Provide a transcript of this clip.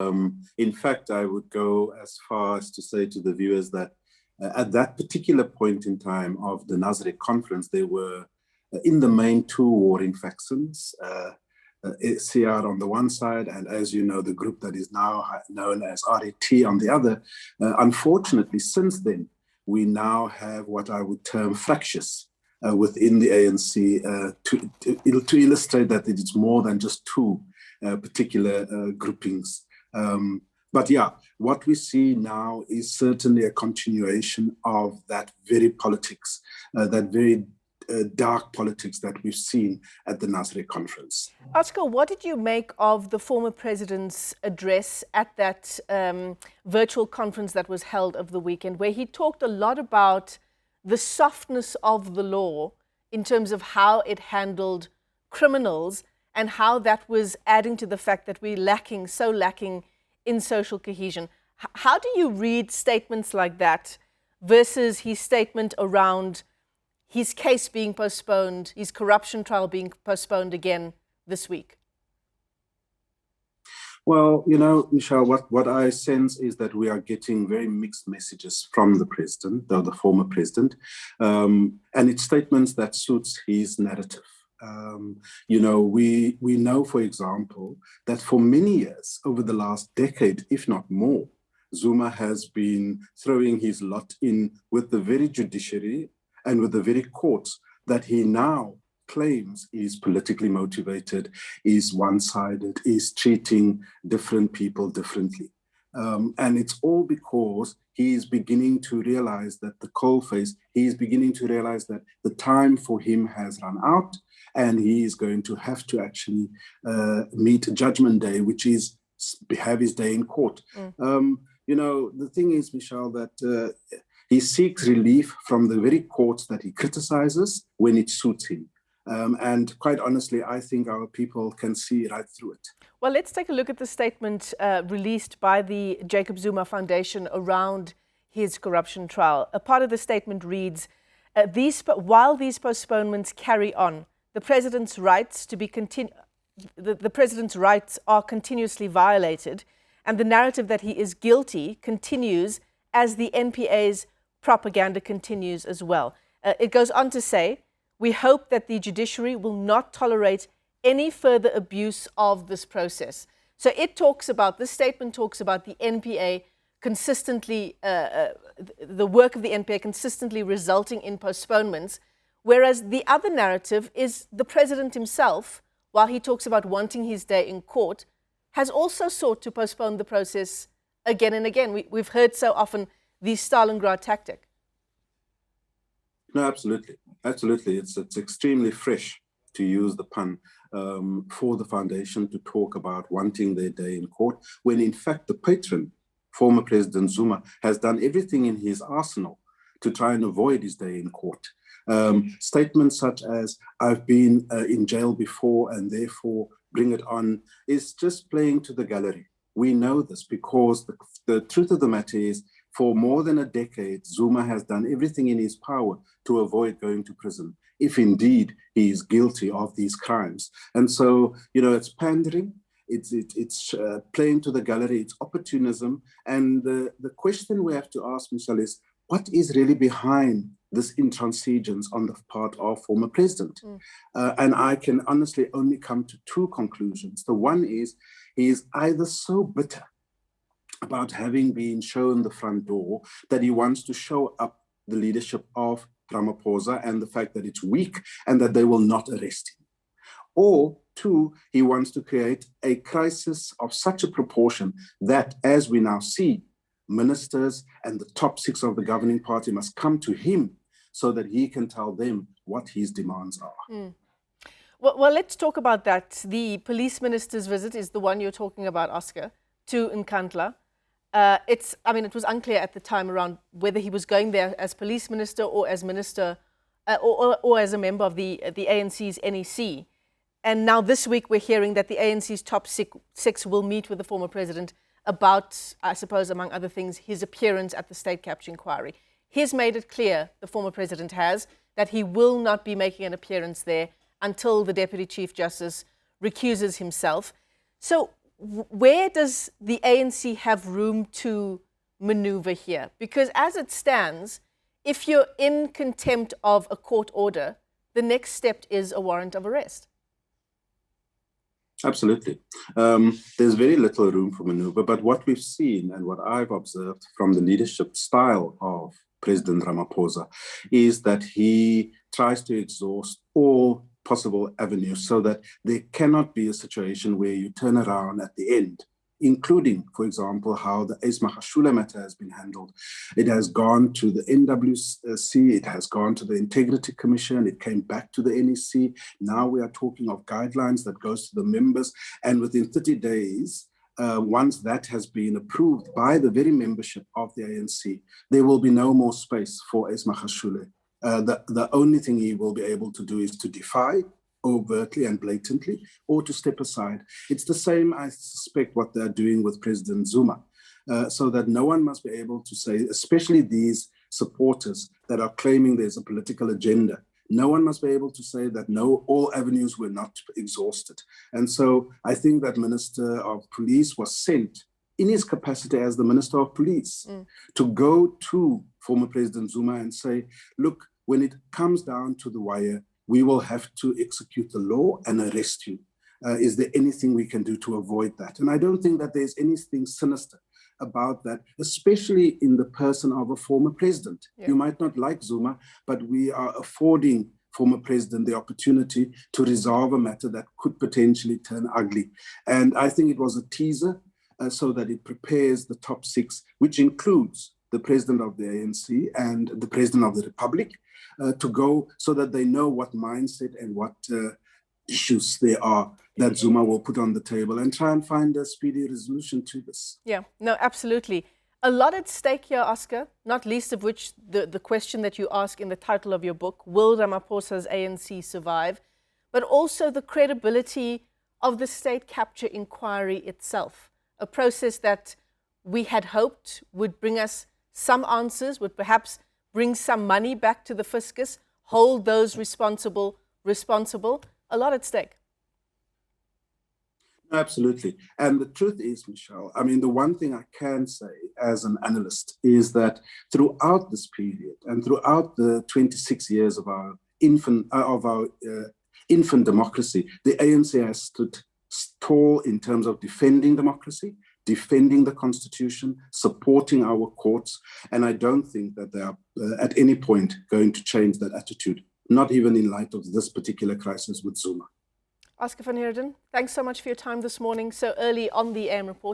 In fact, I would go as far as to say to the viewers that at that particular point in time of the Nasrec conference, there were in the main two warring factions, CR on the one side, and as you know, the group that is now known as RET on the other. Unfortunately, since then, we now have what I would term fractures within the ANC to illustrate that it's more than just two particular groupings. But yeah, what we see now is certainly a continuation of that very politics, that very dark politics that we've seen at the Nasrec conference. Oscar, what did you make of the former president's address at that virtual conference that was held over the weekend, where he talked a lot about the softness of the law in terms of how it handled criminals and how that was adding to the fact that we're lacking in social cohesion? How do you read statements like that versus his statement around his case being postponed, his corruption trial being postponed again this week? Well, you know, Michelle, what I sense is that we are getting very mixed messages from the president, the former president, and it's statements that suits his narrative. You know, we know, for example, that for many years, over the last decade, if not more, Zuma has been throwing his lot in with the very judiciary and with the very courts that he now claims is politically motivated, is one-sided, is treating different people differently. And it's all because he is beginning to realize that the coalface, he is beginning to realize that the time for him has run out and he is going to have to actually meet Judgment Day, which is have his day in court. You know, the thing is, Michelle, that he seeks relief from the very courts that he criticizes when it suits him. And quite honestly, I think our people can see right through it. Well, let's take a look at the statement released by the Jacob Zuma Foundation around his corruption trial. A part of the statement reads, while these postponements carry on, the president's rights the president's rights are continuously violated, and the narrative that he is guilty continues as the NPA's propaganda continues as well. It goes on to say, we hope that the judiciary will not tolerate any further abuse of this process. So this statement talks about the NPA consistently, the work of the NPA consistently resulting in postponements, whereas the other narrative is the president himself, while he talks about wanting his day in court, has also sought to postpone the process again and again. We've heard so often the Stalingrad tactic. No, absolutely. Absolutely. It's extremely fresh, to use the pun, for the foundation to talk about wanting their day in court, when in fact the patron, former President Zuma, has done everything in his arsenal to try and avoid his day in court. Statements such as, I've been in jail before and therefore bring it on, is just playing to the gallery. We know this because the truth of the matter is, for more than a decade, Zuma has done everything in his power to avoid going to prison, if indeed he is guilty of these crimes. And so, you know, it's pandering, it's playing to the gallery, it's opportunism. And the question we have to ask, Michelle, is what is really behind this intransigence on the part of former president? And I can honestly only come to two conclusions. The one is, he is either so bitter about having been shown the front door that he wants to show up the leadership of Ramaphosa and the fact that it's weak and that they will not arrest him. Or two, he wants to create a crisis of such a proportion that, as we now see, ministers and the top six of the governing party must come to him so that he can tell them what his demands are. Well, let's talk about that. The police minister's visit is the one you're talking about, Oscar, to Nkandla. It was unclear at the time around whether he was going there as police minister or as minister or as a member of the ANC's NEC. And now this week we're hearing that the ANC's top six will meet with the former president about, I suppose, among other things, his appearance at the state capture inquiry. He's made it clear, the former president has, that he will not be making an appearance there until the Deputy Chief Justice recuses himself. So where does the ANC have room to maneuver here? Because as it stands, if you're in contempt of a court order, the next step is a warrant of arrest. Absolutely. There's very little room for maneuver, but what we've seen and what I've observed from the leadership style of President Ramaphosa is that he tries to exhaust all possible avenues so that there cannot be a situation where you turn around at the end, including, for example, how the Ismagashule matter has been handled. It has gone to the NWC, it has gone to the Integrity Commission, it came back to the NEC. Now we are talking of guidelines that goes to the members, and within 30 days, once that has been approved by the very membership of the ANC, there will be no more space for Ismagashule. The only thing he will be able to do is to defy overtly and blatantly, or to step aside. It's the same, I suspect, what they're doing with President Zuma, so that no one must be able to say, especially these supporters that are claiming there's a political agenda, no one must be able to say that no, all avenues were not exhausted. And so I think that Minister of Police was sent in his capacity as the Minister of Police to go to former President Zuma and say, look, when it comes down to the wire, we will have to execute the law and arrest you. Is there anything we can do to avoid that? And I don't think that there's anything sinister about that, especially in the person of a former president. Yeah. You might not like Zuma, but we are affording former president the opportunity to resolve a matter that could potentially turn ugly. And I think it was a teaser so that it prepares the top six, which includes the president of the ANC and the president of the Republic, to go so that they know what mindset and what issues there are that Zuma will put on the table and try and find a speedy resolution to this. Yeah, no, absolutely. A lot at stake here, Oscar, not least of which the question that you ask in the title of your book, will Ramaphosa's ANC survive? But also the credibility of the state capture inquiry itself, a process that we had hoped would bring us some answers, would perhaps bring some money back to the fiscus, hold those responsible. A lot at stake. Absolutely. And the truth is, Michelle, I mean, the one thing I can say as an analyst is that throughout this period and throughout the 26 years of our infant democracy, the ANC has stood tall in terms of defending democracy, defending the Constitution, supporting our courts. And I don't think that they are at any point going to change that attitude, not even in light of this particular crisis with Zuma. Oscar Van Heerden, thanks so much for your time this morning, so early on the AM Report.